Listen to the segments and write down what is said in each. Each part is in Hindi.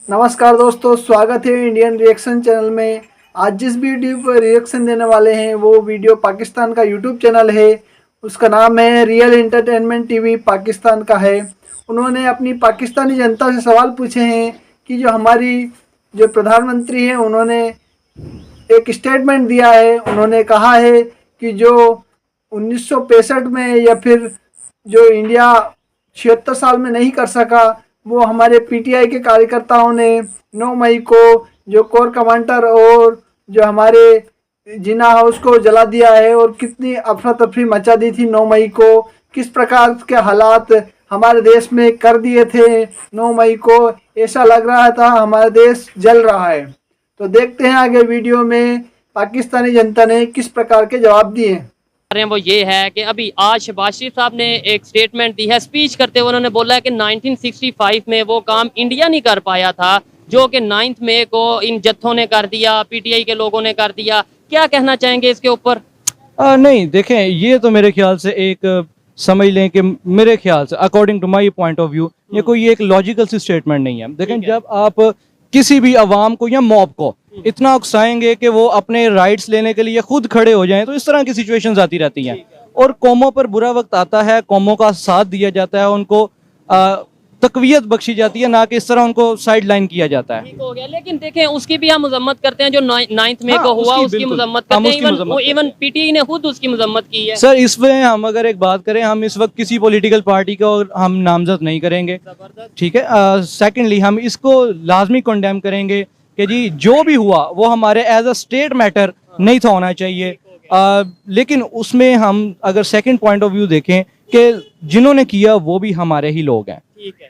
नमस्कार दोस्तों, स्वागत है इंडियन रिएक्शन चैनल में। आज जिस वीडियो पर रिएक्शन देने वाले हैं वो वीडियो पाकिस्तान का यूट्यूब चैनल है। उसका नाम है रियल एंटरटेनमेंट टीवी, पाकिस्तान का है। उन्होंने अपनी पाकिस्तानी जनता से सवाल पूछे हैं कि जो हमारी जो प्रधानमंत्री हैं उन्होंने एक स्टेटमेंट दिया है। उन्होंने कहा है कि जो 1965 में या फिर जो इंडिया 76 साल में नहीं कर सका, वो हमारे पीटीआई के कार्यकर्ताओं ने 9 मई को जो कोर कमांडर और जो हमारे जिना हाउस को जला दिया है। और कितनी अफरा तफरी मचा दी थी 9 मई को, किस प्रकार के हालात हमारे देश में कर दिए थे। 9 मई को ऐसा लग रहा था हमारा देश जल रहा है। तो देखते हैं आगे वीडियो में पाकिस्तानी जनता ने किस प्रकार के जवाब दिए। रहे हैं वो ये है कि अभी आज शहबाज शरीफ साहब ने एक स्टेटमेंट दी है। स्पीच करते हुए उन्होंने बोला है कि 1965 में वो काम इंडिया नहीं कर पाया था जो कि 9 मई को इन जत्थों ने कर दिया, पीटीआई के लोगों ने कर दिया। क्या कहना चाहेंगे इसके ऊपर? नहीं, देखें, ये तो मेरे ख्याल से एक समझ लें कि मेरे ख्याल से according to my point of view ये कोई एक लॉजिकल सी स्टेटमेंट नहीं है। देखें, जब आप किसी भी अवाम को या मॉब को इतना उकसाएंगे कि वो अपने राइट्स लेने के लिए खुद खड़े हो जाएं, तो इस तरह की सिचुएशंस आती रहती हैं। और कौमों पर बुरा वक्त आता है, कौमों का साथ दिया जाता है, उनको तकवीयत बख्शी जाती है, ना कि इस तरह उनको साइड लाइन किया जाता है। ठीक हो गया, लेकिन देखें उसकी भी हम मजम्मत करते हैं। जो 9 मई को हुआ उसकी मजम्मत करते हैं। इवन पीटीआई ने खुद उसकी मजम्मत की है। सर, इसमें हम अगर एक बात करें, हम इस वक्त किसी पॉलिटिकल पार्टी को हम नामजद नहीं करेंगे, ठीक है। सेकेंडली, हम इसको लाजमी कंडेम करेंगे कि जी जो भी हुआ वो हमारे एज अ स्टेट मैटर नहीं था होना चाहिए। लेकिन उसमें हम अगर सेकंड पॉइंट ऑफ व्यू देखें कि जिन्होंने किया वो भी हमारे ही लोग हैं,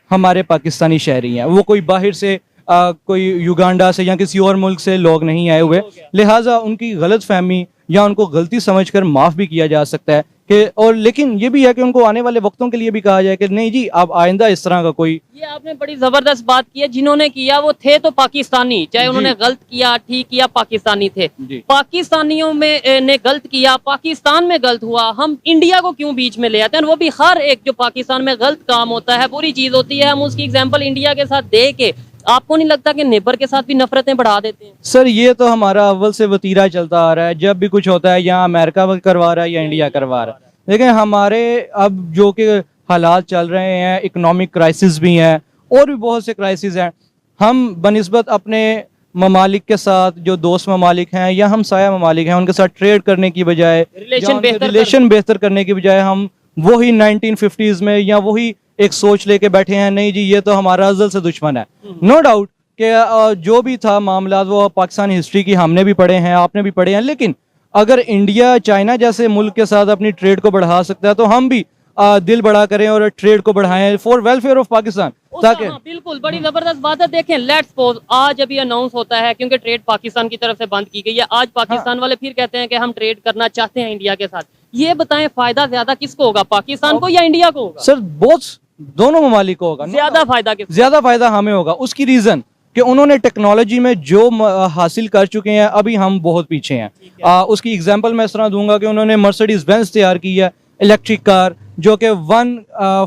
हमारे पाकिस्तानी शहरी हैं। वो कोई बाहर से कोई युगांडा से या किसी और मुल्क से लोग नहीं आए हुए, लिहाजा उनकी गलत फहमी या उनको गलती समझकर माफ़ भी किया जा सकता है कि। और लेकिन ये भी है कि उनको आने वाले वक्तों के लिए भी कहा जाए कि नहीं जी, आप आइंदा इस तरह का कोई। ये आपने बड़ी जबरदस्त बात की है। जिन्होंने किया वो थे तो पाकिस्तानी, चाहे उन्होंने गलत किया ठीक किया, पाकिस्तानी थे। पाकिस्तानियों में ने गलत किया, पाकिस्तान में गलत हुआ, हम इंडिया को क्यों बीच में ले आते हैं? वो भी हर एक जो पाकिस्तान में गलत काम होता है, बुरी चीज होती है, हम उसकी एग्जाम्पल इंडिया के साथ दे के, आपको नहीं लगता कि नेबर के साथ भी नफरतें बढ़ा देते हैं? सर, ये तो हमारा अव्वल से वतीरा चलता आ रहा है। जब भी कुछ होता है या अमेरिका करवा रहा है या इंडिया करवा रहा है। लेकिन हमारे अब जो कि हालात चल रहे हैं, इकोनॉमिक क्राइसिस भी हैं और भी बहुत से क्राइसिस हैं, हम बनिस्बत अपने ममालिक के साथ जो दोस्त ममालिक हैं या हमसाया ममालिक हैं उनके साथ ट्रेड करने की बजाय, रिलेशन बेहतर करने की बजाय, हम वही 1950s में या वही एक सोच लेके बैठे हैं, नहीं जी ये तो हमारा अज़ल से दुश्मन है। नो डाउट कि जो भी था मामला वो पाकिस्तानी हिस्ट्री की हमने भी पढ़े हैं, आपने भी पढ़े हैं। लेकिन अगर इंडिया चाइना जैसे मुल्क के साथ अपनी ट्रेड को बढ़ा सकता है तो हम भी दिल बड़ा करें और ट्रेड को बढ़ाएं फॉर वेलफेयर ऑफ पाकिस्तान। ताकि बिल्कुल बड़ी जबरदस्त बात है। देखें, लेट्स सपोज आज अभी अनाउंस होता है क्योंकि ट्रेड पाकिस्तान की तरफ से बंद की गई है। आज पाकिस्तान वाले फिर कहते हैं कि हम ट्रेड करना चाहते हैं इंडिया के साथ। ये बताएं फायदा ज्यादा किसको होगा, पाकिस्तान को या इंडिया को होगा? सर, दोनों ममालिक को होगा। ज्यादा फायदा हमें होगा। उसकी रीजन कि उन्होंने टेक्नोलॉजी में जो हासिल कर चुके हैं, अभी हम बहुत पीछे हैं। उसकी एग्जांपल मैं इस तरह दूंगा कि उन्होंने मर्सिडीज बेंज तैयार की है, इलेक्ट्रिक कार, जो कि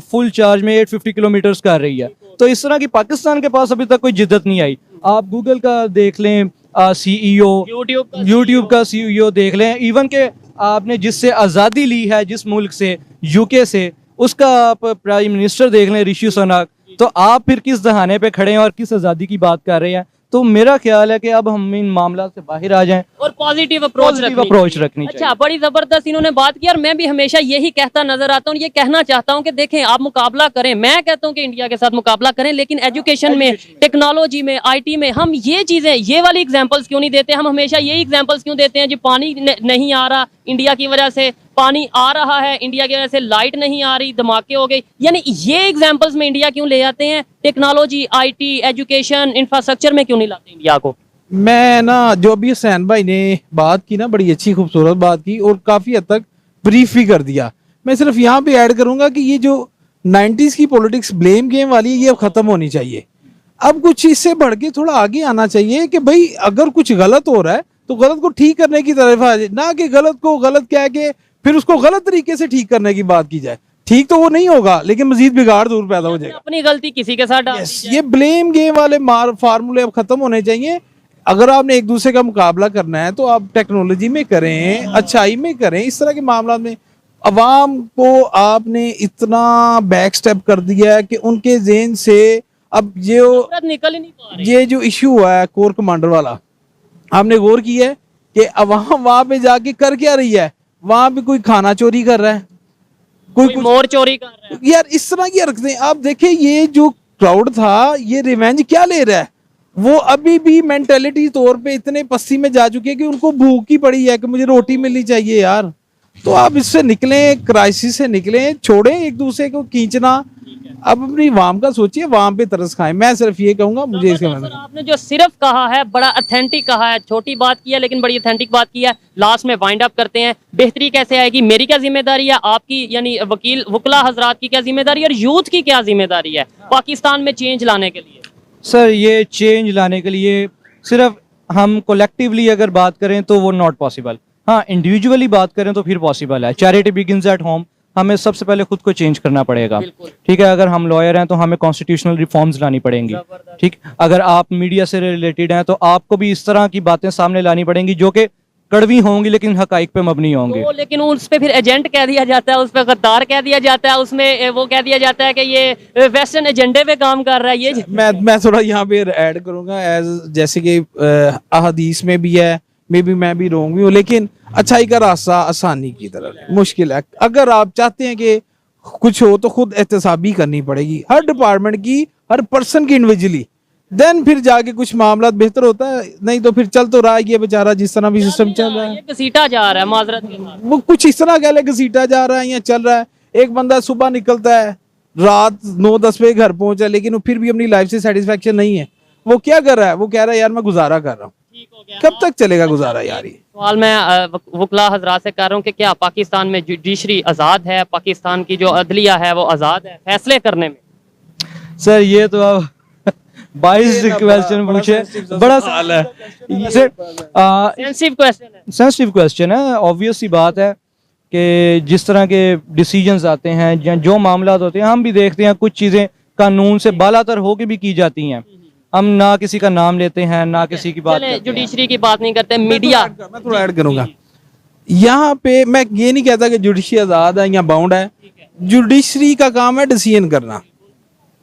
फुल चार्ज में 850 किलोमीटर्स कर रही है। तो इस तरह की पाकिस्तान के पास अभी तक कोई जिद्दत नहीं आई। आप गूगल का देख लें CEO, यूट्यूब का CEO देख लें, इवन के आपने जिससे आज़ादी ली है जिस मुल्क से, UK से, उसका आप प्राइम मिनिस्टर देख लें, ऋषि सुनक। तो आप फिर किस दहाने पे खड़े हैं और किस आज़ादी की बात कर रहे हैं? तो मेरा ख्याल है कि अब हम इन मामला से बाहर आ जाएं और पॉजिटिव अप्रोच रखनी चाहिए। अच्छा, बड़ी जबरदस्त इन्होंने बात की और मैं भी हमेशा यही कहता नजर आता हूँ, ये कहना चाहता हूँ कि देखें आप मुकाबला करें। मैं कहता हूँ कि इंडिया के साथ मुकाबला करें, लेकिन एजुकेशन में, टेक्नोलॉजी में, IT में हम ये चीजें, ये वाली एग्जाम्पल्स क्यों नहीं देते? हम हमेशा यही एग्जाम्पल्स क्यों देते हैं जी पानी नहीं आ रहा इंडिया की वजह से, पानी आ रहा है इंडिया की वजह से, लाइट नहीं आ रही, धमाके हो गए। यानी ये एग्जांपल्स में इंडिया क्यों ले आते हैं? टेक्नोलॉजी, IT, एजुकेशन, इंफ्रास्ट्रक्चर में क्यों नहीं लाते इंडिया को? मैं ना, जो अभी हुसैन भाई ने बात की ना, बड़ी अच्छी खूबसूरत बात की और काफी हद तक ब्रीफ भी कर दिया। मैं सिर्फ यहाँ पे ऐड करूंगा कि ये जो 90s की पॉलिटिक्स ब्लेम गेम वाली है, ये अब खत्म होनी चाहिए। अब कुछ इससे बढ़ के थोड़ा आगे आना चाहिए कि भाई अगर कुछ गलत हो रहा है तो गलत को ठीक करने की तरफ आ जाए, ना कि गलत को गलत कह के फिर उसको गलत तरीके से ठीक करने की बात की जाए। ठीक तो वो नहीं होगा, लेकिन मजीद बिगाड़ जरूर पैदा हो जाएगा। अपनी गलती किसी के साथ डाल दी जाए। ये ब्लेम गेम वाले फार्मूले अब खत्म होने चाहिए। अगर आपने एक दूसरे का मुकाबला करना है तो आप टेक्नोलॉजी में करें, अच्छाई में करें। इस तरह के मामला में अवाम को आपने इतना बैक स्टेप कर दिया है कि उनके जेहन से अब निकल ही नहीं पा रही। ये जो इशू हुआ है कोर कमांडर वाला, आपने गौर किया है कि अवाम वहां पे जाके कर क्या रही है? वहां पे कोई खाना चोरी कर रहा है, कोई मोर चोरी कर रहा है। यार इस तरह की हरकतें आप देखें। ये जो क्राउड था ये रिवेंज क्या ले रहा है? वो अभी भी मेंटेलिटी तौर पे इतने पस्ती में जा चुके हैं कि उनको भूख ही पड़ी है कि मुझे रोटी मिलनी चाहिए यार। तो आप इससे निकलें, क्राइसिस से निकलें, छोड़ें एक दूसरे को खींचना। अब अपनी वाम का सोचिए, वाम पे तरस खाएं। मैं सिर्फ ये कहूंगा, मुझे इसके सर, आपने जो सिर्फ कहा है बड़ा ऑथेंटिक कहा है, छोटी बात की है लेकिन बड़ी ऑथेंटिक बात की है। लास्ट में वाइंड अप करते हैं, बेहतरी कैसे आएगी? मेरी क्या जिम्मेदारी है, आपकी यानी वकीला हजरात की क्या जिम्मेदारी है, और यूथ की क्या जिम्मेदारी है पाकिस्तान में चेंज लाने के लिए? सर ये चेंज लाने के लिए सिर्फ हम कोलेक्टिवली अगर बात करें तो वो नॉट पॉसिबल। हाँ, इंडिविजुअली बात करें तो फिर पॉसिबल है। Charity begins at home. हमें सबसे पहले खुद को चेंज करना पड़ेगा, ठीक है। अगर हम लॉयर हैं तो हमें कॉन्स्टिट्यूशनल रिफॉर्म्स लानी पड़ेंगी, ठीक। अगर आप मीडिया से रिलेटेड हैं तो आपको भी इस तरह की बातें सामने लानी पड़ेंगी जो कि कड़वी होंगी लेकिन हकाइक पे मबनी होंगी। तो लेकिन उस पे फिर एजेंट कह दिया जाता है, उस पे गद्दार कह दिया जाता है, उसमें वो कह दिया जाता है कि ये वेस्टर्न एजेंडे पे काम कर रहा है। ये मैं थोड़ा यहाँ पे ऐड करूंगा, एज जैसे कि अहदीस में भी है, मे बी मैं भी रोंग भी हूँ, लेकिन अच्छाई का रास्ता आसानी की तरफ मुश्किल है। अगर आप चाहते हैं कि कुछ हो तो खुद एहतसाबी करनी पड़ेगी, हर डिपार्टमेंट की, हर पर्सन की इंडिविजुअली। देन फिर जाके कुछ मामला बेहतर होता है, नहीं तो फिर चल तो रहा है ये बेचारा जिस तरह भी सिस्टम चल रहा है, ये घसीटा जा रहा है माजरत के साथ। वो कुछ इस तरह कह ले घसीटा जा रहा है या चल रहा है। एक बंदा सुबह निकलता है, रात 9-10 बजे घर पहुंचा, लेकिन वो फिर भी अपनी लाइफ से सेटिस्फेक्शन नहीं है। वो क्या कर रहा है? वो कह रहा है यार मैं गुजारा कर रहा हूँ। कब तक चलेगा गुजारा यार? ये सवाल मैं वकला हजरात से कर रहा हूँ कि क्या पाकिस्तान में जुडिशरी आज़ाद है, पाकिस्तान की जो अदलिया है वो आज़ाद है फैसले करने में? सर ये तो आप 22 क्वेश्चन पूछे, बड़ा सवाल है। सेंसिटिव क्वेश्चन है। सेंसिटिव क्वेश्चन है। ऑब्वियस सी बात है कि जिस तरह के डिसीजंस आते हैं या जो मामला होते हैं, हम भी देखते हैं कुछ चीज़ें कानून से बालातर होके भी की जाती हैं। हम ना किसी का नाम लेते हैं ना किसी की बात, जुडिशरी की बात नहीं करते, मीडिया। मैं थोड़ा ऐड करूंगा यहाँ पे। मैं ये नहीं कहता कि जुडिशरी आजाद है या बाउंड है। जुडिशरी का काम है डिसीजन करना,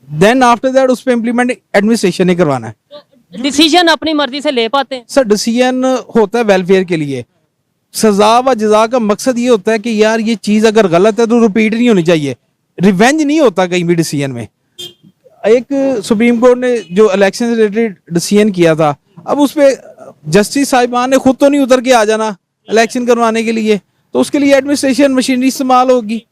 देन आफ्टर दैट उस पे इम्प्लीमेंट एडमिनिस्ट्रेशन ने करवाना है। डिसीजन अपनी मर्जी से ले पाते हैं सर। डिसीजन होता है वेलफेयर के लिए। सजा व जजा का मकसद ये होता है कि यार ये चीज अगर गलत है तो रिपीट नहीं होनी चाहिए। रिवेंज नहीं होता कहीं भी डिसीजन में। एक सुप्रीम कोर्ट ने जो इलेक्शन से रिलेटेड डिसीजन किया था, अब उस पे जस्टिस साहिबान ने खुद तो नहीं उतर के आ जाना इलेक्शन करवाने के लिए, तो उसके लिए एडमिनिस्ट्रेशन मशीनरी इस्तेमाल होगी।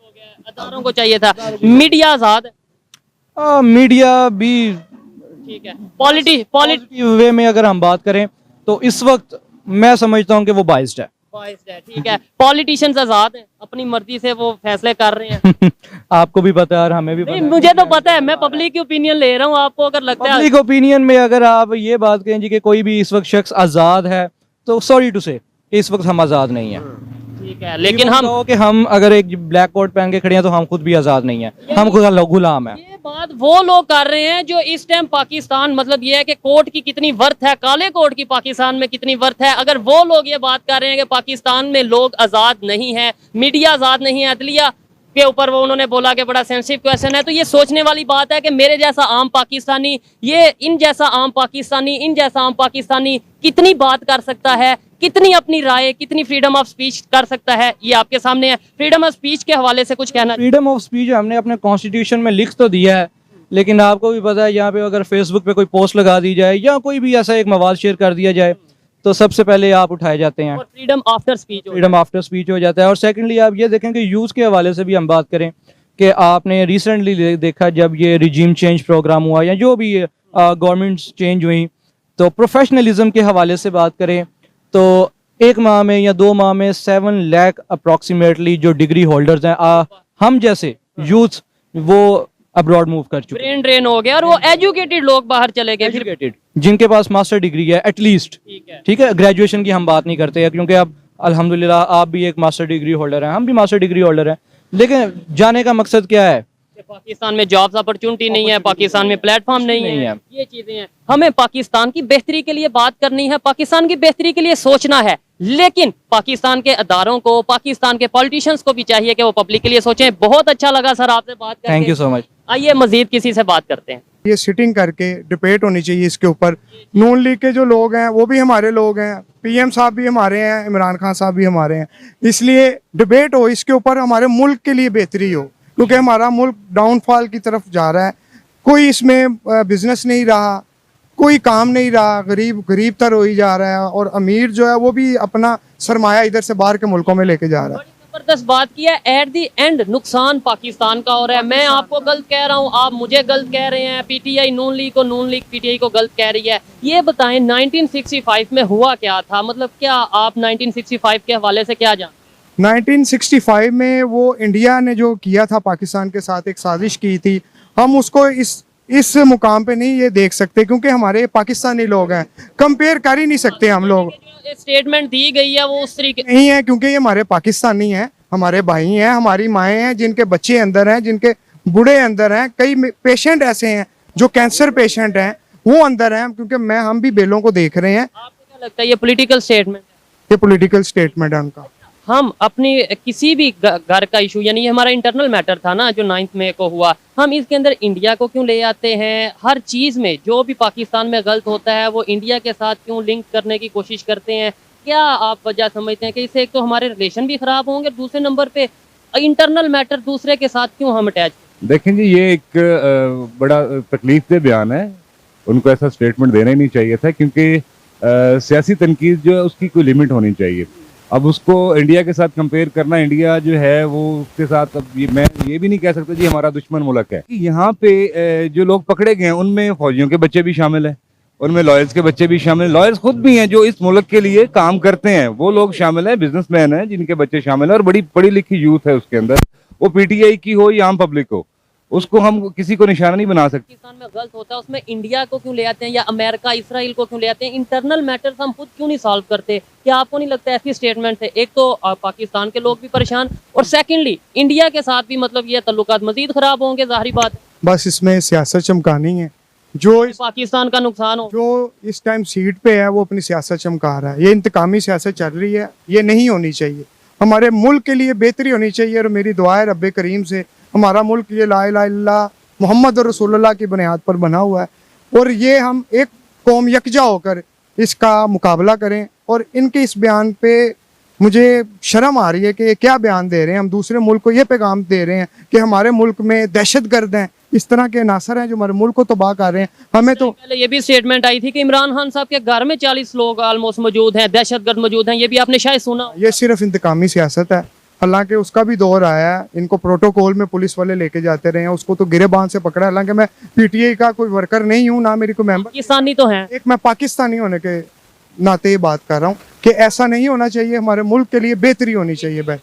अदारों को चाहिए था। मीडिया आजाद है, मीडिया भी ठीक है। पॉलिटिक्स वे में अगर हम बात करें तो इस वक्त मैं समझता हूं कि वो बाइस्ड है। ठीक है। पॉलिटिशियंस आजाद हैं, अपनी मर्जी से वो फैसले कर रहे हैं। आपको भी पता है और हमें भी पता है। मुझे तो पता है, मैं पब्लिक की ओपिनियन ले रहा हूँ। आपको अगर लगता है पब्लिक ओपिनियन में अगर आप ये बात कहें जी कि कोई भी इस वक्त शख्स आजाद है, तो सॉरी टू से इस वक्त हम आजाद नहीं है। ठीक है, लेकिन हम अगर एक ब्लैक कोट पहन के खड़े हैं तो हम खुद भी आजाद नहीं है, हम खुद गुलाम है। ये बात वो लोग कर रहे हैं जो इस टाइम पाकिस्तान, मतलब ये है कि कोर्ट की कितनी वर्थ है, काले कोर्ट की पाकिस्तान में कितनी वर्थ है। अगर वो लोग ये बात कर रहे हैं कि पाकिस्तान में लोग आजाद नहीं है, मीडिया आजाद नहीं है, अदलिया के ऊपर वो उन्होंने बोला कि बड़ा सेंसिटिव क्वेश्चन है, तो ये सोचने वाली बात है कि मेरे जैसा आम पाकिस्तानी, ये इन जैसा आम पाकिस्तानी कितनी बात कर सकता है, कितनी अपनी राय, कितनी फ्रीडम ऑफ स्पीच कर सकता है। ये आपके सामने है। फ्रीडम ऑफ स्पीच के हवाले से कुछ कहना? फ्रीडम ऑफ स्पीच हमने अपने कॉन्स्टिट्यूशन में लिख तो दिया है, लेकिन आपको भी पता है यहाँ पे अगर फेसबुक पे कोई पोस्ट लगा दी जाए या कोई भी ऐसा एक मवाद शेयर कर दिया जाए तो सबसे पहले आप उठाए जाते हैं, फ्रीडम आफ्टर स्पीच हो जाता है। और सेकेंडली आप ये देखें कि यूथ के हवाले से भी हम बात करें कि आपने रिसेंटली देखा जब ये रिजीम चेंज प्रोग्राम हुआ या जो भी गवर्नमेंट चेंज हुई, तो प्रोफेशनलिज्म के हवाले से बात करें तो 1 माह में या 2 माह में 7 लाख अप्रॉक्सीमेटली जो डिग्री होल्डर्स हैं, हम जैसे यूथ वो अब्रॉड मूव कर चुके, ब्रेन ड्रेन हो गया और वो एजुकेटेड लोग बाहर चले गए, एजुकेटेड जिनके पास मास्टर डिग्री है एटलीस्ट, ठीक है। ग्रेजुएशन की हम बात नहीं करते हैं क्योंकि अब अल्हम्दुलिल्लाह आप भी एक मास्टर डिग्री होल्डर हैं, हम भी मास्टर डिग्री होल्डर हैं, लेकिन जाने का मकसद क्या है? पाकिस्तान में जॉब्स अपॉर्चुनिटी नहीं है, पाकिस्तान में प्लेटफॉर्म नहीं है, ये चीजें हैं। हमें पाकिस्तान की बेहतरी के लिए बात करनी है, पाकिस्तान की बेहतरी के लिए सोचना है, लेकिन पाकिस्तान के अदारों को, पाकिस्तान के पॉलिटिशियंस को भी चाहिए कि वो पब्लिक के लिए सोचें। बहुत अच्छा लगा सर आपसे बात करके। Thank you so much. आइए मजीद किसी से बात करते हैं। ये सिटिंग करके डिबेट होनी चाहिए इसके ऊपर। नून लीग के जो लोग हैं वो भी हमारे लोग हैं, पीएम साहब भी हमारे हैं, इमरान खान साहब भी हमारे हैं, इसलिए डिबेट हो इसके ऊपर, हमारे मुल्क के लिए बेहतरी हो, क्योंकि हमारा मुल्क डाउनफॉल की तरफ जा रहा है। कोई इसमें बिजनेस नहीं रहा, कोई काम नहीं रहा, गरीब गरीब तर हो ही जा रहा है, और अमीर जो है वो भी अपना सरमाया इधर से बाहर के मुल्कों में लेके जा रहा है। जबरदस्त बात की है। एट दी एंड नुकसान पाकिस्तान का हो रहा है। मैं आपको गलत कह रहा हूँ, आप मुझे गलत कह रहे हैं, पीटीआई नून लीग पीटीआई को गलत कह रही है। ये बताएं 1965 में हुआ क्या था, मतलब क्या आप 1965 के हवाले से क्या जान? 1965 में वो इंडिया ने जो किया था पाकिस्तान के साथ, एक साजिश की थी, हम उसको इस मुकाम पे नहीं ये देख सकते, क्योंकि हमारे पाकिस्तानी लोग हैं, कंपेयर कर ही नहीं सकते हम लोग। स्टेटमेंट दी गई है वो उस तरीके नहीं है, क्योंकि ये हमारे पाकिस्तानी हैं, हमारे भाई हैं, हमारी माएँ हैं, जिनके बच्चे अंदर हैं, जिनके बूढ़े अंदर हैं, कई पेशेंट ऐसे हैं जो कैंसर पेशेंट हैं, वो अंदर हैं, क्योंकि हम भी बेलों को देख रहे हैं। आपको क्या लगता है ये पॉलिटिकल स्टेटमेंट है? ये पॉलिटिकल स्टेटमेंट है उनका। हम अपनी किसी भी घर का इशू, यानी ये हमारा इंटरनल मैटर था ना जो 9 मई को हुआ, हम इसके अंदर इंडिया को क्यों ले आते हैं? हर चीज़ में जो भी पाकिस्तान में गलत होता है वो इंडिया के साथ क्यों लिंक करने की कोशिश करते हैं? क्या आप वजह समझते हैं कि इससे एक तो हमारे रिलेशन भी खराब होंगे, दूसरे नंबर पे इंटरनल मैटर दूसरे के साथ क्यों हम अटैच? देखें जी, ये एक बड़ा तकलीफदेह बयान है, उनको ऐसा स्टेटमेंट देना ही नहीं चाहिए था, क्योंकि सियासी तनकीद जो है उसकी कोई लिमिट होनी चाहिए। अब उसको इंडिया के साथ कंपेयर करना, इंडिया जो है वो उसके साथ, अब मैं ये भी नहीं कह सकता जी हमारा दुश्मन मुल्क है। यहाँ पे जो लोग पकड़े गए हैं उनमें फौजियों के बच्चे भी शामिल हैं, उनमें लॉयर्स के बच्चे भी शामिल हैं, लॉयर्स खुद भी हैं जो इस मुल्क के लिए काम करते हैं, वो लोग शामिल हैं, बिजनेसमैन हैं जिनके बच्चे शामिल हैं, और बड़ी पढ़ी लिखी यूथ है उसके अंदर, वो पीटीआई की हो या आम पब्लिक हो, उसको हम किसी को निशाना नहीं बना सकते। पाकिस्तान में गलत होता है उसमें इंडिया को क्यों ले आते हैं, या अमेरिका इसराइल को क्यों ले आते हैं? इंटरनल मैटर्स हम खुद क्यों नहीं सॉल्व करते? क्या आपको नहीं लगता ऐसी स्टेटमेंट है, एक तो पाकिस्तान के लोग भी परेशान, और सेकेंडली इंडिया के साथ भी मतलब ये तल्लुकात मजीद खराब होंगे, जाहिर बात है। बस इसमें सियासत चमकानी है, जो पाकिस्तान का नुकसान हो। जो इस टाइम सीट पे है वो अपनी सियासत चमका रहा है, ये इंतकामी सियासत चल रही है, ये नहीं होनी चाहिए। हमारे मुल्क के लिए बेहतरी होनी चाहिए, और मेरी दुआ है रब्बे करीम से, हमारा मुल्क ये ला इलाहा इल्लल्लाह मोहम्मद रसूलुल्लाह की बुनियाद पर बना हुआ है, और ये हम एक कौम यकजा होकर इसका मुकाबला करें। और इनके इस बयान पे मुझे शर्म आ रही है कि ये क्या बयान दे रहे हैं, हम दूसरे मुल्क को ये पैगाम दे रहे हैं कि हमारे मुल्क में दहशतगर्द हैं, इस तरह के नासर हैं जो हमारे मुल्क को तबाह कर रहे हैं। हमें तो पहले ये भी स्टेटमेंट आई थी कि इमरान खान साहब के घर में 40 लोग ऑलमोस्ट मौजूद हैं, दहशतगर्द मौजूद हैं, ये भी आपने शायद सुना। ये सिर्फ इंतकामी सियासत है, हालांकि उसका भी दौर आया है, इनको प्रोटोकॉल में पुलिस वाले लेके जाते रहे हैं, उसको तो गिरेबान से पकड़ा। हालांकि मैं पीटीआई का कोई वर्कर नहीं हूँ, ना मेरी कोई मेंबर, पाकिस्तानी तो हैं। एक मैं पाकिस्तानी होने के नाते ये बात कर रहा हूँ कि ऐसा नहीं होना चाहिए, हमारे मुल्क के लिए बेहतरी होनी चाहिए।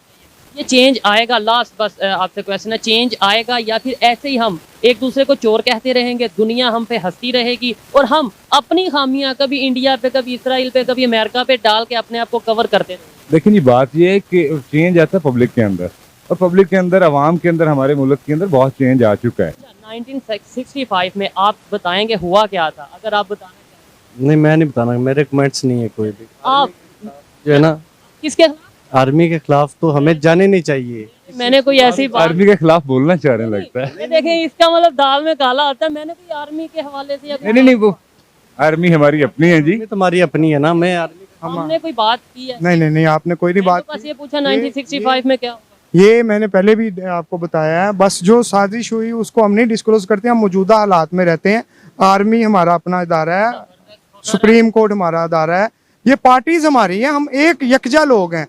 ये चेंज आएगा, लास्ट बस आपसे क्वेश्चन है, चेंज आएगा या फिर ऐसे ही हम एक दूसरे को चोर कहते रहेंगे, दुनिया हम पे हंसती रहेगी, और हम अपनी खामियां कभी इंडिया पे, कभी इसराइल पे, कभी अमेरिका पे डाल के अपने आप को कवर करते रहेंगे? लेकिन ये बात ये है कि चेंज आता है पब्लिक के अंदर, और पब्लिक के अंदर, अवाम के अंदर, हमारे मुल्क के अंदर बहुत चेंज आ चुका है। 1965 में आप बताएंगे हुआ क्या था, अगर आप बताना चाहें? नहीं, मैं नहीं बताना, मेरे कमेंट्स नहीं है कोई भी। आप जो है ना, किसके खिलाफ? आर्मी के खिलाफ तो हमें जाने नहीं चाहिए। मैंने कोई ऐसी बात आर्मी के खिलाफ बोलना चाह रहे हैं लगता है। ये देखें, इसका मतलब दाल में काला आता है। मैंने कोई आर्मी के हवाले से या नहीं, वो आर्मी हमारी अपनी है जी। तुम्हारी अपनी है ना, मैं आर्मी हमने कोई बात की है? नहीं, आपने कोई नहीं बात बस ये पूछा 1965 में क्या हुआ? ये मैंने पहले भी आपको बताया है, बस जो साजिश हुई उसको हम नहीं डिस्क्लोज करते, हम मौजूदा हालात में रहते हैं। आर्मी हमारा अपना इदारा है, सुप्रीम कोर्ट हमारा इदारा है, ये पार्टीज हमारी हैं, हम एक यकजा लोग हैं।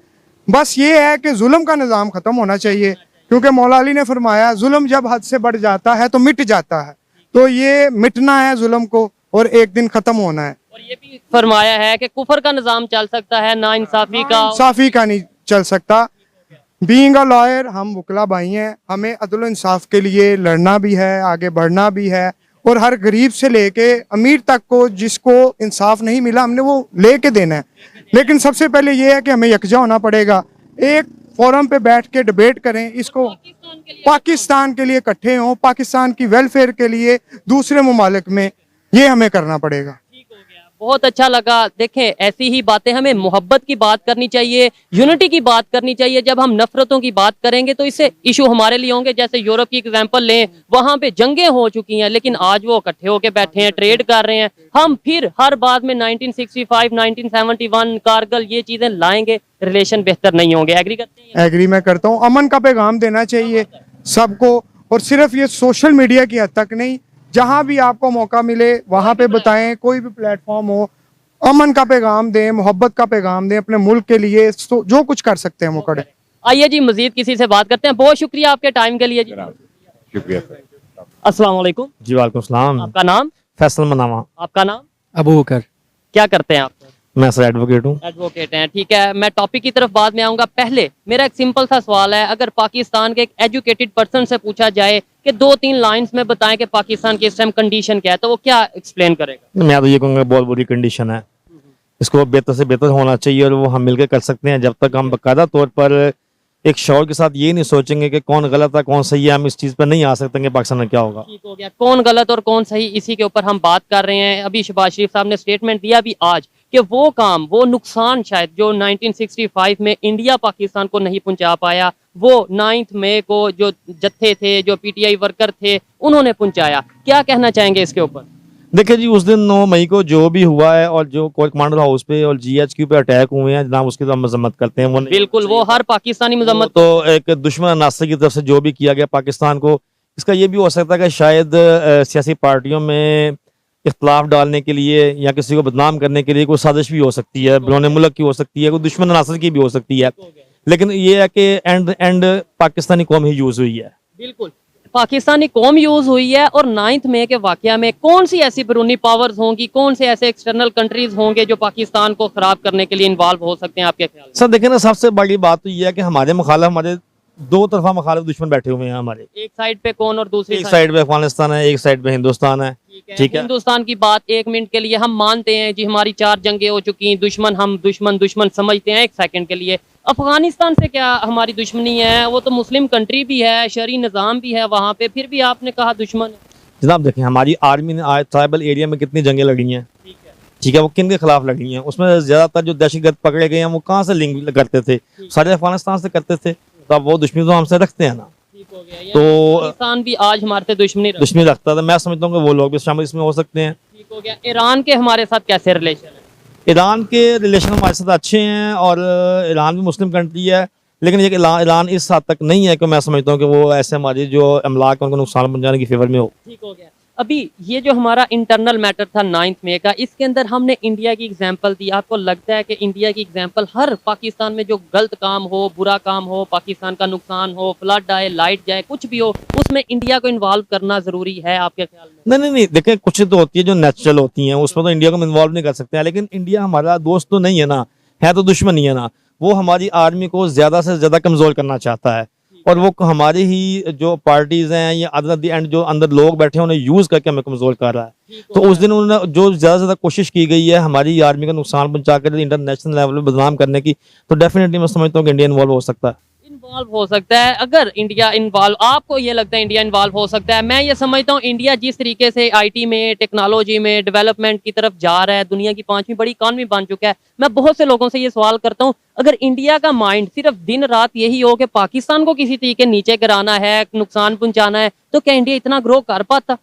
बस ये है कि जुल्म का निज़ाम ख़त्म होना चाहिए, क्योंकि मौला अली ने फरमाया जुल्म जब हद से बढ़ जाता है तो मिट जाता है, तो ये मिटना है जुल्म को, और एक दिन ख़त्म होना है। और ये भी फरमाया है कि कुफर का निज़ाम चल सकता है, ना इंसाफी का। इंसाफी का नहीं चल सकता। बीइंग अ लॉयर, हम वकला भाई हैं, हमें अदल इंसाफ के लिए लड़ना भी है, आगे बढ़ना भी है, और हर गरीब से लेके अमीर तक को जिसको इंसाफ नहीं मिला हमने वो लेके देना है। लेकिन सबसे पहले ये है कि हमें यकजा होना पड़ेगा, एक फोरम पे बैठ के डिबेट करें, इसको पाकिस्तान के लिए इकट्ठे हों, पाकिस्तान की वेलफेयर के लिए दूसरे ममालिक में, ये हमें करना पड़ेगा। बहुत अच्छा लगा। देखें, ऐसी ही बातें, हमें मोहब्बत की बात करनी चाहिए, यूनिटी की बात करनी चाहिए। जब हम नफरतों की बात करेंगे तो इससे इशू हमारे लिए होंगे। जैसे यूरोप की एग्जांपल लें, वहां पे जंगें हो चुकी हैं, लेकिन आज वो इकट्ठे होकर बैठे हैं, ट्रेड कर रहे हैं। हम फिर हर बात में 1965, 1971, कारगिल, ये चीजें लाएंगे, रिलेशन बेहतर नहीं होंगे। एग्री करते हैं? एग्री मैं करता हूँ। अमन का पैगाम देना चाहिए सबको, और सिर्फ ये सोशल मीडिया की हद तक नहीं, जहां भी आपको मौका मिले वहां पे बताएं, कोई भी प्लेटफॉर्म हो, अमन का पैगाम दें, मोहब्बत का पैगाम दें अपने मुल्क के लिए, जो कुछ कर सकते हैं वो करें। आइए जी, मजीद किसी से बात करते हैं। बहुत शुक्रिया आपके टाइम के लिए जी। शुक्रिया सर। अस्सलाम वालेकुम। जी वालेकुम सलाम। आपका नाम? फैसल मनामा। आपका नाम? अबू बकर। क्या करते हैं आप? मैं सर एडवोकेट हूँ। एडवोकेट हैं, ठीक है। मैं टॉपिक की तरफ बाद में आऊंगा। पहले मेरा एक सिंपल सा सवाल है, अगर पाकिस्तान के एक एजुकेटेड पर्सन से पूछा जाए कि 2-3 लाइंस में बताएं कि पाकिस्तान की इस टाइम कंडीशन क्या है, तो वो क्या एक्सप्लेन करेगा? मैं तो ये कहूँगा बहुत बुरी कंडीशन है, इसको बेहतर से बेहतर होना चाहिए और वो हम मिलकर कर सकते हैं। जब तक हम बाकायदा तौर पर एक शौर के साथ ये नहीं सोचेंगे कि कौन गलत है कौन सही है, हम इस चीज़ पर नहीं आ सकते कि पाकिस्तान में क्या होगा। ठीक हो गया, कौन गलत और कौन सही, इसी के ऊपर हम बात कर रहे हैं। अभी शहबाज शरीफ साहब ने स्टेटमेंट दिया भी आज कि वो काम, वो नुकसान शायद जो 1965 में इंडिया पाकिस्तान को नहीं पहुंचा पाया, वो 9 मई को जो जत्थे थे, जो पीटीआई वर्कर थे, उन्होंने पहुंचाया। क्या कहना चाहेंगे इसके ऊपर? देखिए जी, उस दिन 9 मई को जो भी हुआ है और जो कोर कमांडर हाउस पे और GHQ पे अटैक हुए हैं जनाब, उसकी तो हम मजम्मत करते हैं। वो बिल्कुल, वो हर पाकिस्तानी मजम्मत। तो एक दुश्मन अनासर की तरफ से जो भी किया गया पाकिस्तान को, इसका ये भी हो सकता है कि शायद सियासी पार्टियों में इख्तलाफ डालने के लिए या किसी को बदनाम करने के लिए कोई साजिश भी हो सकती है, बिरोने मुल्क की हो सकती है, कोई दुश्मन अनासर की भी हो सकती है। लेकिन ये है कि एंड पाकिस्तानी कौम ही यूज हुई है। बिल्कुल, पाकिस्तानी कौम यूज हुई है। और 9 मई के वाकया में कौन सी ऐसी बैरूनी पावर्स होंगी, कौन से ऐसे एक्सटर्नल कंट्रीज होंगे जो पाकिस्तान को खराब करने के लिए इन्वॉल्व हो सकते हैं आपके ख्याल में? सर देखें ना, सबसे बड़ी बात तो ये है कि हमारे मुखालिफ, हमारे दो तरफा मुखालिफ दुश्मन बैठे हुए हैं हमारे। एक साइड पे कौन और दूसरी एक साइड पे अफगानिस्तान है, एक साइड पे हिंदुस्तान है। ठीक है, हिंदुस्तान की बात एक मिनट के लिए हम मानते हैं जी, हमारी 4 जंगें हो चुकी, दुश्मन हम दुश्मन समझते हैं एक सेकंड के लिए। अफगानिस्तान से क्या हमारी दुश्मनी है? वो तो मुस्लिम कंट्री भी है, शरी निज़ाम भी है वहाँ पे, फिर भी आपने कहा दुश्मन है। जनाब देखें, हमारी आर्मी ने आज ट्राइबल एरिया में कितनी जंगें लड़ी हैं, ठीक है, वो किन के खिलाफ लड़ी हैं? उसमें ज्यादातर जो दहशतगर्द पकड़े गए हैं वो कहाँ से लिंक करते थे? सारे अफगानिस्तान से करते थे। तो अब वो दुश्मनी तो हमसे रखते हैं ना, तो तो भी आज हमारे से दुश्मनी रखता था। मैं समझता हूँ कि वो लोग भी शामिल इसमें हो सकते हैं। ठीक हो गया। ईरान के हमारे साथ कैसे रिलेशन है? ईरान के रिलेशन हमारे साथ अच्छे हैं और ईरान भी मुस्लिम कंट्री है, लेकिन ये ईरान इस हद तक नहीं है कि मैं समझता हूँ कि वो ऐसे हमारी जो अमलाक है उनको नुकसान पहुंचाने की फेवर में हो। ठीक हो गया। अभी ये जो हमारा इंटरनल मैटर था 9 मई का, इसके अंदर हमने इंडिया की एग्जांपल दी। आपको लगता है कि इंडिया की एग्जांपल हर पाकिस्तान में जो गलत काम हो, बुरा काम हो, पाकिस्तान का नुकसान हो, फ्लड आए, लाइट जाए, कुछ भी हो, उसमें इंडिया को इन्वॉल्व करना जरूरी है आपके ख्याल में? नहीं, देखें, कुछ तो होती है जो नेचुरल होती हैं, उसमें तो इंडिया को इन्वॉल्व नहीं कर सकते हैं। लेकिन इंडिया हमारा दोस्त तो नहीं है ना, है तो दुश्मन ही है ना। वो हमारी आर्मी को ज्यादा से ज्यादा कमजोर करना चाहता है और वो हमारी ही जो पार्टीज हैं या अदर द एंड जो अंदर लोग बैठे हैं उन्हें यूज करके हमें कमजोर कर रहा है। तो उस दिन उन्होंने जो ज्यादा से ज्यादा कोशिश की गई है हमारी आर्मी का नुकसान पहुंचाकर इंटरनेशनल लेवल पे बदनाम करने की, तो डेफिनेटली मैं समझता हूँ कि इंडिया इन्वॉल्व हो सकता है। इन्वॉल्व हो सकता है। अगर इंडिया इन्वॉल्व, आपको ये लगता है इंडिया इन्वॉल्व हो सकता है? मैं ये समझता हूँ इंडिया जिस तरीके से आईटी में, टेक्नोलॉजी में, डेवलपमेंट की तरफ जा रहा है, दुनिया की 5वीं बड़ी इकॉनमी बन चुका है। मैं बहुत से लोगों से ये सवाल करता हूँ, अगर इंडिया का माइंड सिर्फ दिन रात यही हो कि पाकिस्तान को किसी तरीके नीचे गिराना है, नुकसान पहुंचाना है, तो क्या इंडिया इतना ग्रो कर पाता?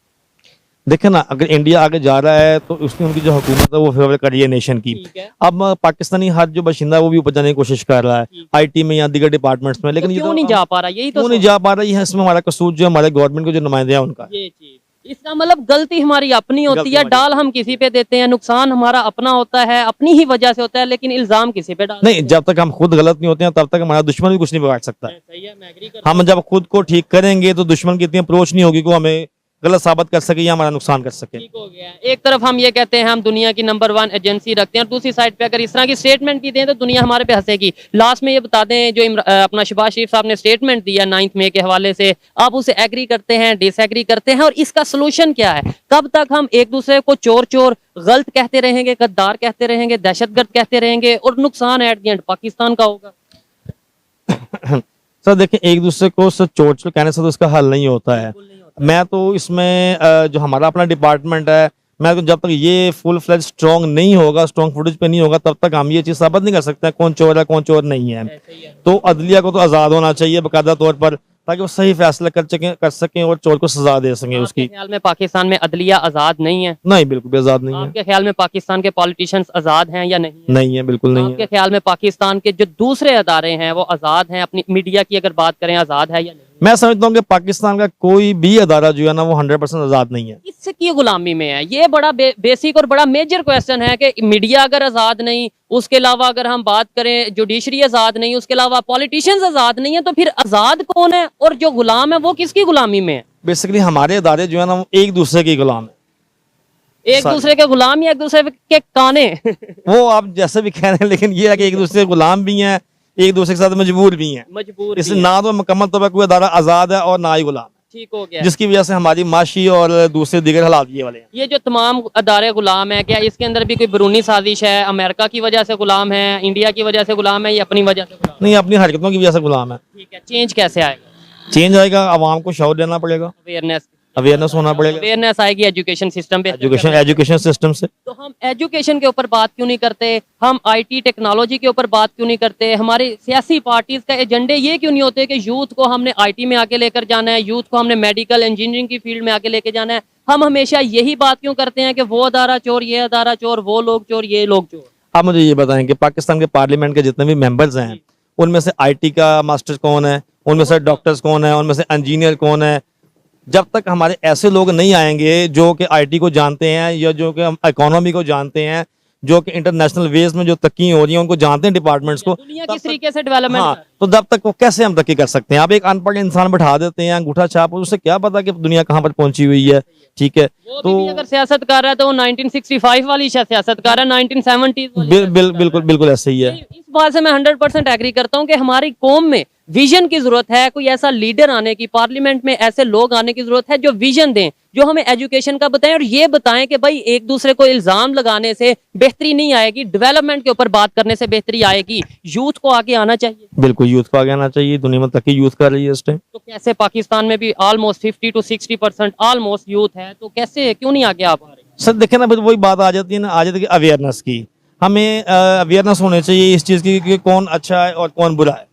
देखे ना, अगर इंडिया आगे जा रहा है तो उसकी उनकी जो हुकूमत है वो फेवर कर रही है नेशन की। अब पाकिस्तानी हर जो बशिंदा है वो भी ऊपर जाने की कोशिश कर रहा है आईटी में या दीगर डिपार्टमेंट्स में, लेकिन तो ये क्यों नहीं जा पा रहा? यही तो क्यों नहीं जा पा रही है, इसमें हमारा कसूर जो हमारे गवर्नमेंट के जो नुमाइंदे हैं उनका। ये चीज, इसका मतलब गलती हमारी अपनी होती है, डाल हम किसी पे देते हैं, नुकसान हमारा अपना होता है, अपनी ही वजह से होता है, लेकिन इल्जाम किसी पे डाल नहीं। जब तक हम खुद गलत नहीं होते हैं तब तक हमारा दुश्मन भी कुछ नहीं बिगाड़ सकता। सही है, मैं एग्री करता हम जब खुद को ठीक करेंगे तो दुश्मन की इतनी अप्रोच नहीं होगी कि वो हमें गलत साबित कर सके या हमारा नुकसान कर सके। ठीक हो गया। एक तरफ हम ये कहते हैं हम दुनिया की नंबर 1 एजेंसी रखते हैं और दूसरी साइड पे अगर इस तरह की स्टेटमेंट भी दें तो दुनिया हमारे पे हंसेगी। लास्ट में ये बता दें, जो अपना शहबाज शरीफ साहब ने स्टेटमेंट दिया 9 मई के हवाले से, आप उसे एग्री करते हैं, डिसएग्री करते हैं, और इसका सोल्यूशन क्या है? कब तक हम एक दूसरे को चोर चोर गलत कहते रहेंगे, गद्दार कहते रहेंगे, दहशतगर्द कहते रहेंगे और नुकसान एट द एंड पाकिस्तान का होगा? सर देखिए, एक दूसरे को सर चोट कहने से तो इसका हल नहीं होता है। मैं तो इसमें जो हमारा अपना डिपार्टमेंट है, मैं तो जब तक ये फुल फ्लेज स्ट्रॉन्ग नहीं होगा, स्ट्रॉन्ग फुटेज पे नहीं होगा, तब तक हम ये चीज़ साबित नहीं कर सकते हैं कौन चोर है कौन चोर नहीं है। तो अदलिया को तो आज़ाद होना चाहिए बाकायदा तौर पर, ताकि वो सही फैसला कर सकें और चोर को सजा दे सकें उसकी। ख्याल में पाकिस्तान में अदलिया आज़ाद नहीं है? नहीं, बिल्कुल भी आज़ाद नहीं है। आपके ख्याल में पाकिस्तान के पॉलिटिशियंस आज़ाद हैं या नहीं है? नहीं है, बिल्कुल नहीं आपके है। ख्याल में पाकिस्तान के जो दूसरे अदारे हैं वो आज़ाद हैं? अपनी मीडिया की अगर बात करें, आज़ाद है या नहीं? मैं समझता हूँ कि पाकिस्तान का कोई भी अदारा जो है ना वो 100% आज़ाद नहीं है। इसकी गुलामी में है। ये बड़ा बेसिक और बड़ा मेजर क्वेश्चन है कि मीडिया अगर आज़ाद नहीं, उसके अलावा अगर हम बात करें जुडिशरी आज़ाद नहीं, उसके अलावा पॉलिटिशियंस आज़ाद नहीं है, तो फिर आज़ाद कौन है और जो गुलाम है वो किसकी गुलामी में है? बेसिकली हमारे अदारे जो है ना वो एक दूसरे के गुलाम है। एक दूसरे के गुलाम या एक दूसरे के काने? वो आप जैसे भी कह रहे हैं, लेकिन ये है कि एक दूसरे के गुलाम भी हैं, एक दूसरे के साथ मजबूर भी हैं। मजबूर इसलिए भी हैं। ना तो मुकम्मल तौर पर कोई अदारा आज़ाद है और ना ही गुलाम है, ठीक हो गया। जिसकी वजह से हमारी माशी और दूसरे दीगर हालात ये वाले हैं। ये जो तमाम अदारे गुलाम है, क्या इसके अंदर भी कोई बैरूनी साजिश है? अमेरिका की वजह से गुलाम है, इंडिया की वजह से गुलाम है या अपनी वजह से गुलाम है? नहीं, अपनी हरकतों की वजह से गुलाम है। ठीक है, चेंज कैसे आएगा? चेंज आएगा, आवाम को शौर देना पड़ेगा, अवेयरनेस होना पड़ेगा, अवेयरनेस आएगी एजुकेशन सिस्टम पे। एजुकेशन सिस्टम से। तो हम एजुकेशन के ऊपर बात क्यों नहीं करते? हम आईटी टेक्नोलॉजी के ऊपर बात क्यों नहीं करते? हमारी सियासी पार्टीज का एजेंडे ये क्यों नहीं होते कि यूथ को हमने आईटी में आगे लेकर जाना है, यूथ को हमने मेडिकल इंजीनियरिंग की फील्ड में आगे लेके जाना है? हम हमेशा यही बात क्यों करते हैं कि वो अदारा चोर, ये अदारा चोर, वो लोग चोर, ये लोग चोर? आप मुझे ये बताएं कि पाकिस्तान के पार्लियामेंट के जितने भी मेंबर्स हैं, उनमें से आईटी का मास्टर कौन है, उनमें से डॉक्टर्स कौन है, उनमें से इंजीनियर कौन है? जब तक हमारे ऐसे लोग नहीं आएंगे जो कि आईटी को जानते हैं या जो कि इकोनॉमी को जानते हैं, जो कि इंटरनेशनल वेज में जो तरक्की हो रही है उनको जानते हैं डिपार्टमेंट्स को, दुनिया किस तरीके से डेवलपमेंट हाँ, तो जब तक वो कैसे हम तरक्की कर सकते हैं? आप एक अनपढ़ इंसान बैठा देते हैं अंगूठा छाप, उससे क्या पता कि दुनिया कहाँ पर पहुंची हुई है? ठीक है, तो अगर सियासत कर रहा है तो वो 1965 वाली सियासत कर रहा है, 1970 बिल्कुल बिल्कुल ऐसे ही है। इस बात से मैं 100% एग्री करता हूँ कि हमारी कौम में विजन की जरूरत है, कोई ऐसा लीडर आने की, पार्लियामेंट में ऐसे लोग आने की जरूरत है जो विजन दें, जो हमें एजुकेशन का बताएं और ये बताएं कि भाई एक दूसरे को इल्जाम लगाने से बेहतरी नहीं आएगी, डेवलपमेंट के ऊपर बात करने से बेहतरी आएगी। यूथ को आगे आना चाहिए। बिल्कुल, यूथ को आगे आना चाहिए। दुनिया में तरक्की यूथ कर रही है इस टाइम। तो कैसे पाकिस्तान में भी ऑलमोस्ट 50 to 60% ऑलमोस्ट यूथ है, तो कैसे क्यों नहीं आगे आ पा रहे? सर देखें ना, वही बात आ जाती है ना, आ जाती है अवेयरनेस की। हमें अवेयरनेस होनी चाहिए इस चीज़ की कि कौन अच्छा है और कौन बुरा है,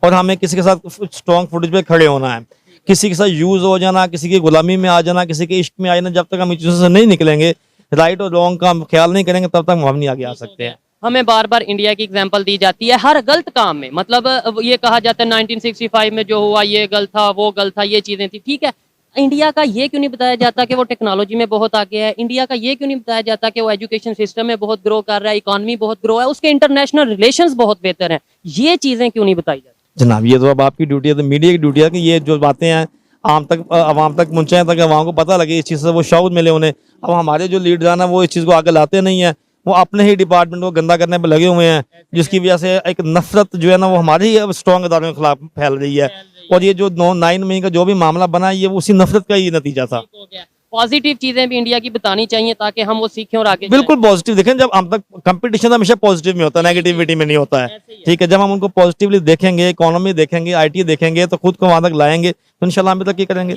और हमें किसी के साथ स्ट्रॉन्ग फुटेज पे खड़े होना है। किसी के साथ यूज हो जाना, किसी की गुलामी में आ जाना, किसी के इश्क में आ जाना, जब तक हम इस चीज़ों से नहीं निकलेंगे, राइट और रॉन्ग का हम ख्याल नहीं करेंगे, तब तक हम नहीं आगे आ सकते हैं। हमें बार बार इंडिया की एग्जांपल दी जाती है हर गलत काम में, मतलब ये कहा जाता है 1965 में जो हुआ ये गलत था, वो गलत था, ये चीजें थी। ठीक है, इंडिया का ये क्यों नहीं बताया जाता कि वो टेक्नोलॉजी में बहुत आगे है? इंडिया का ये क्यों नहीं बताया जाता कि वो एजुकेशन सिस्टम में बहुत ग्रो कर रहा है, इकोनॉमी बहुत ग्रो है, उसके इंटरनेशनल रिलेशंस बहुत बेहतर हैं? ये चीजें क्यों नहीं बताई जाती? जनाब, ये तो अब आपकी ड्यूटी है, तो मीडिया की ड्यूटी है कि ये जो बातें हैं आम तक आवाम तक पहुँचाएं, ताकि आवाम को पता लगे, इस चीज़ से वो शौक़ मिले उन्हें। अब हमारे जो लीडर हैं वो इस चीज़ को आगे लाते नहीं है, वो अपने ही डिपार्टमेंट को गंदा करने पर लगे हुए हैं, जिसकी वजह से एक नफरत जो है ना वो हमारे ही स्ट्रॉन्ग अदारों के खिलाफ फैल रही है। और ये जो 9 मई का जो भी मामला बना है, ये उसी नफरत का ही नतीजा था। पॉजिटिव चीजें भी इंडिया की बतानी चाहिए ताकि हम वो सीखें और आगे बिल्कुल पॉजिटिव देखें। जब हम तक कंपटीशन हमेशा पॉजिटिव में होता है, नेगेटिविटी में नहीं होता है। ठीक है, जब हम उनको पॉजिटिवली देखेंगे, इकोनॉमी देखेंगे, आईटी देखेंगे, तो खुद को वहां तक लाएंगे, तो इंशाल्लाह हम तक करेंगे।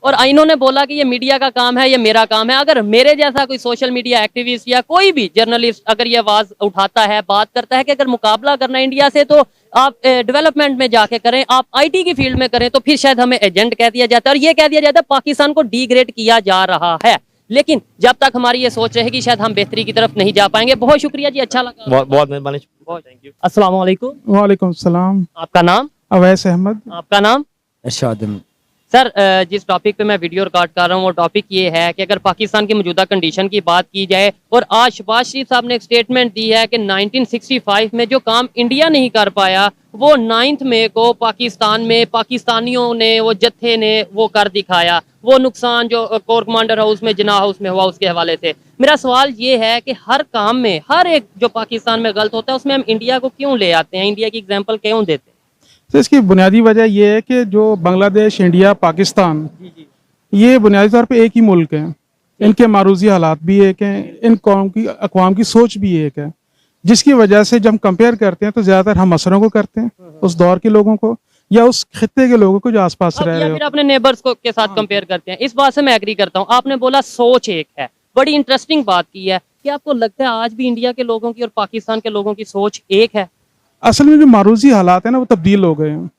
और इन्होंने बोला कि ये मीडिया का काम है, ये मेरा काम है। अगर मेरे जैसा कोई सोशल मीडिया एक्टिविस्ट या कोई भी जर्नलिस्ट अगर ये आवाज उठाता है, बात करता है कि अगर मुकाबला करना है इंडिया से तो आप डेवलपमेंट में जाके करें, आप आईटी की फील्ड में करें, तो फिर शायद हमें एजेंट कह दिया जाता है और ये कह दिया जाता है पाकिस्तान को डिग्रेड किया जा रहा है। लेकिन जब तक हमारी ये सोच रहेगी शायद हम बेहतरी की तरफ नहीं जा पाएंगे। बहुत शुक्रिया जी, अच्छा लगा। बहुत मेहरबानी, थैंक यू। अस्सलाम वालेकुम। वालेकुम सलाम। आपका नाम? अवैस अहमद। आपका नाम? इरशाद। सर, जिस टॉपिक पे मैं वीडियो रिकॉर्ड कर रहा हूँ वो टॉपिक ये है कि अगर पाकिस्तान की मौजूदा कंडीशन की बात की जाए, और आज शहबाज शरीफ साहब ने एक स्टेटमेंट दी है कि 1965 में जो काम इंडिया नहीं कर पाया वो 9 मई को पाकिस्तान में पाकिस्तानियों ने, वो जत्थे ने वो कर दिखाया। वो नुकसान जो कोर कमांडर हाउस में, जिना हाउस में हुआ, उसके हवाले से मेरा सवाल ये है कि हर काम में, हर एक जो पाकिस्तान में गलत होता है उसमें हम इंडिया को क्यों ले आते हैं, इंडिया की एग्जाम्पल क्यों देते हैं? तो इसकी बुनियादी वजह यह है कि जो बांग्लादेश, इंडिया, पाकिस्तान, ये बुनियादी तौर पे एक ही मुल्क है। इनके मारूजी हालात भी एक हैं, इन कौम की अक़वाम की सोच भी एक है। जिसकी वजह से जब हम कंपेयर करते हैं तो ज्यादातर हम असरों को करते हैं, उस दौर के लोगों को या उस खित्ते के लोगों को जो आसपास रह रहे या हो। फिर अपने नेबर्स को के साथ कंपेयर करते हैं। इस बात से मैं एग्री करता हूँ। आपने बोला सोच एक है, बड़ी इंटरेस्टिंग बात की है। क्या आपको लगता है आज भी इंडिया के लोगों की और पाकिस्तान के लोगों की सोच एक है? असल में जो मारूजी हालात है ना वो तब्दील हो गए हैं,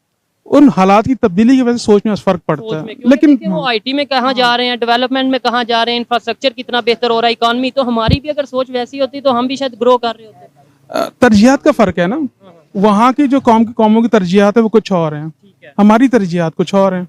उन हालात की तब्दीली की वजह से सोच में फर्क पड़ता सोच है। में, क्योंकि लेकिन देखिए वो आईटी में कहाँ जा रहे हैं, डेवलपमेंट में कहाँ जा रहे हैं, इंफ्रास्ट्रक्चर कितना बेहतर हो रहा है, इकोनॉमी, तो हमारी भी अगर सोच वैसी होती तो हम भी शायद ग्रो कर रहे होते। तरजीहात का फर्क है ना, वहाँ की जो कौमों की तरजीहात है वो कुछ और हैं, हमारी तरजीहात कुछ और हैं।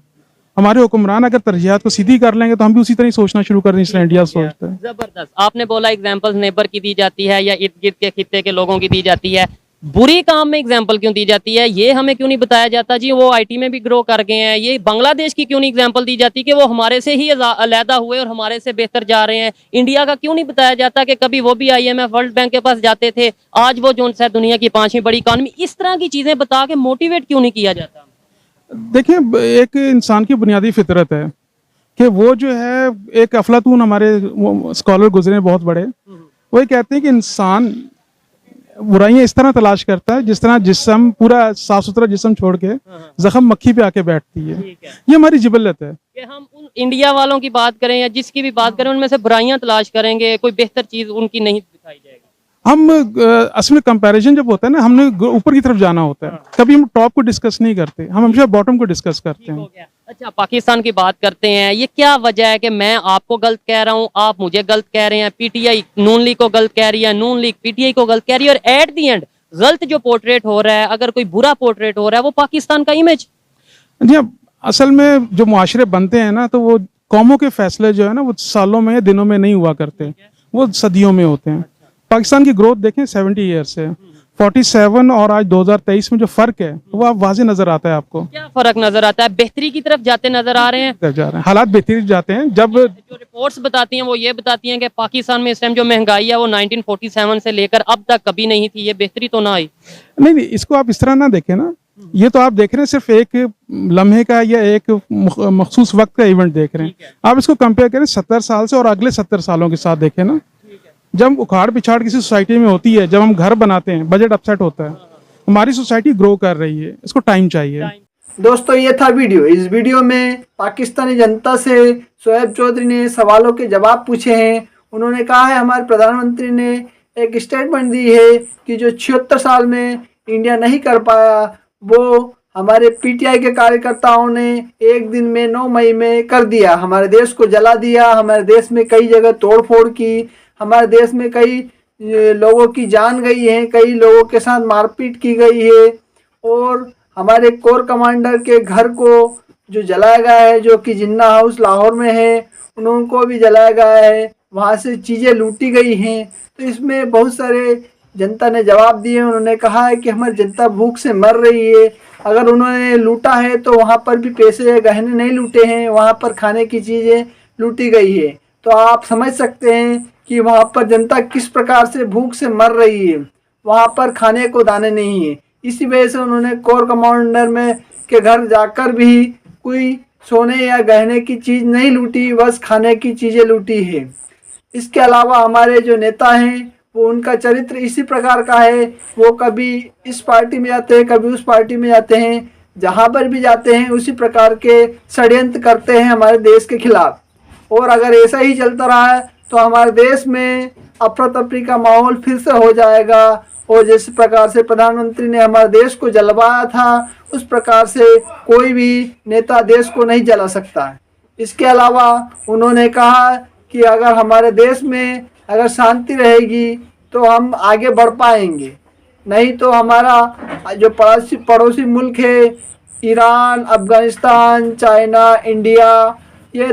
हमारे हुक्मरान अगर तरजीहात को सीधी कर लेंगे तो हम भी उसी तरह ही सोचना शुरू कर देंगे जिस तरह इंडिया सोचता है। जबरदस्त। आपने बोला एग्जांपल्स नेबर की दी जाती है या इर्द गिर्द के खित्ते के लोगों की दी जाती है, बुरी काम में एग्जांपल क्यों दी जाती है? ये हमें क्यों नहीं बताया जाता जी वो आईटी में भी ग्रो कर गए हैं? ये बांग्लादेश की क्यों नहीं एग्जांपल दी जाती कि वो हमारे से ही अलहदा हुए और हमारे से बेहतर जा रहे हैं? इंडिया का क्यों नहीं बताया जाता कि कभी वो भी आईएमएफ वर्ल्ड बैंक के पास जाते थे, आज वो जो है दुनिया की 5वीं बड़ी इकॉनमी? इस तरह की चीजें बता के मोटिवेट क्यों नहीं किया जाता? देखिए, एक इंसान की बुनियादी फितरत है कि वो जो है, एक अफलातून हमारे स्कॉलर गुजरे बहुत बड़े, वो ये कहते हैं कि इंसान बुराइयां इस तरह तलाश करता है जिस तरह जिस्म पूरा साफ सुथरा जिस्म छोड़ के जख्म मक्खी पे आके बैठती है। ये हमारी जिबल्लत है कि हम उन इंडिया वालों की बात करें या जिसकी भी बात करें, उनमें से बुराइयां तलाश करेंगे, कोई बेहतर चीज उनकी नहीं दिखाई जाएगी। हम असल में कंपैरिजन जब होता है ना, हमने ऊपर की तरफ जाना होता है, कभी हम टॉप को डिस्कस नहीं करते, हम हमेशा बॉटम को डिस्कस करते हैं। अच्छा, पाकिस्तान की बात करते हैं। ये क्या वजह है कि मैं आपको गलत कह रहा हूँ, आप मुझे गलत कह रहे हैं, पीटीआई नून लीग को गलत कह रही है, नून लीग पीटीआई को गलत कह रही है, और एट दी एंड गलत जो पोर्ट्रेट हो रहा है, अगर कोई बुरा पोर्ट्रेट हो रहा है, वो पाकिस्तान का इमेज। जी, असल में जो मुआशरे बनते हैं ना, तो वो कौमों के फैसले जो है ना, वो सालों में या दिनों में नहीं हुआ करते, वो सदियों में होते हैं। पाकिस्तान की ग्रोथ देखें 70 ईयर्स से 47 और आज 2023 में जो फर्क है वो आप वाज़े नजर आता है। आपको क्या फर्क नजर आता है? बेहतरी की तरफ जाते नजर आ रहे हैं, जा रहे हैं, हालात बेहतरी जाते हैं। जब जो रिपोर्ट्स बताती हैं वो ये बताती हैं कि पाकिस्तान में इस टाइम जो महंगाई है वो 1947 से लेकर अब तक कभी नहीं थी, ये बेहतरी तो ना आई। नहीं, इसको आप इस तरह ना देखें ना, ये तो आप देख रहे हैं सिर्फ एक लम्हे का या एक मखसूस वक्त का इवेंट देख रहे हैं। आप इसको कंपेयर करें 70 साल से और अगले 70 सालों के साथ देखें ना। जब उखाड़ पिछाड़ किसी सोसाइटी में होती है, जब हम घर बनाते हैं, बजट अपसेट होता है, हमारी सोसाइटी ग्रो कर रही है, इसको टाइम चाहिए। दोस्तों, ये था वीडियो। इस वीडियो में पाकिस्तानी जनता से शोएब चौधरी ने सवालों के जवाब पूछे हैं। उन्होंने कहा है हमारे प्रधानमंत्री ने एक स्टेटमेंट दी है कि जो 76 साल में इंडिया नहीं कर पाया वो हमारे पीटीआई के कार्यकर्ताओं ने एक दिन में 9 मई में कर दिया। हमारे देश को जला दिया, हमारे देश में कई जगह तोड़फोड़ की, हमारे देश में कई लोगों की जान गई है, कई लोगों के साथ मारपीट की गई है, और हमारे कोर कमांडर के घर को जो जलाया गया है, जो कि जिन्ना हाउस लाहौर में है, उनको भी जलाया गया है, वहाँ से चीज़ें लूटी गई हैं। तो इसमें बहुत सारे जनता ने जवाब दिए। उन्होंने कहा है कि हमारी जनता भूख से मर रही है। अगर उन्होंने लूटा है तो वहाँ पर भी पैसे गहने नहीं लूटे हैं, वहाँ पर खाने की चीज़ें लूटी गई है। तो आप समझ सकते हैं कि वहाँ पर जनता किस प्रकार से भूख से मर रही है, वहाँ पर खाने को दाने नहीं है। इसी वजह से उन्होंने कोर कमांडर में के घर जाकर भी कोई सोने या गहने की चीज़ नहीं लूटी, बस खाने की चीज़ें लूटी है। इसके अलावा हमारे जो नेता हैं वो उनका चरित्र इसी प्रकार का है, वो कभी इस पार्टी में जाते हैं, कभी उस पार्टी में जाते हैं, जहाँ पर भी जाते हैं उसी प्रकार के षड्यंत्र करते हैं हमारे देश के खिलाफ। और अगर ऐसा ही चलता रहा तो हमारे देश में अफरा तफरी का माहौल फिर से हो जाएगा, और जिस प्रकार से प्रधानमंत्री ने हमारे देश को जलवाया था उस प्रकार से कोई भी नेता देश को नहीं जला सकता है। इसके अलावा उन्होंने कहा कि अगर हमारे देश में अगर शांति रहेगी तो हम आगे बढ़ पाएंगे, नहीं तो हमारा जो पड़ोसी मुल्क है ईरान, अफगानिस्तान, चाइना, इंडिया, ये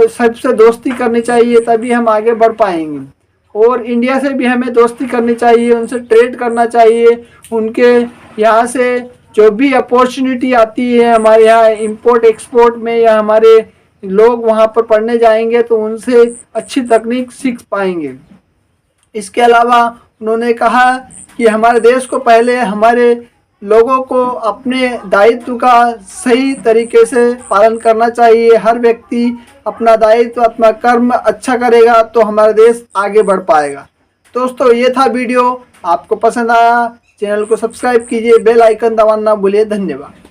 सबसे दोस्ती करनी चाहिए, तभी हम आगे बढ़ पाएंगे। और इंडिया से भी हमें दोस्ती करनी चाहिए, उनसे ट्रेड करना चाहिए, उनके यहाँ से जो भी अपॉर्चुनिटी आती है हमारे यहाँ इंपोर्ट एक्सपोर्ट में, या हमारे लोग वहाँ पर पढ़ने जाएंगे तो उनसे अच्छी तकनीक सीख पाएंगे। इसके अलावा उन्होंने कहा कि हमारे देश को पहले हमारे लोगों को अपने दायित्व का सही तरीके से पालन करना चाहिए। हर व्यक्ति अपना दायित्व, अपना कर्म अच्छा करेगा तो हमारा देश आगे बढ़ पाएगा। दोस्तों ये था वीडियो, आपको पसंद आया चैनल को सब्सक्राइब कीजिए, बेल आइकन दबाना ना भूलिए। धन्यवाद।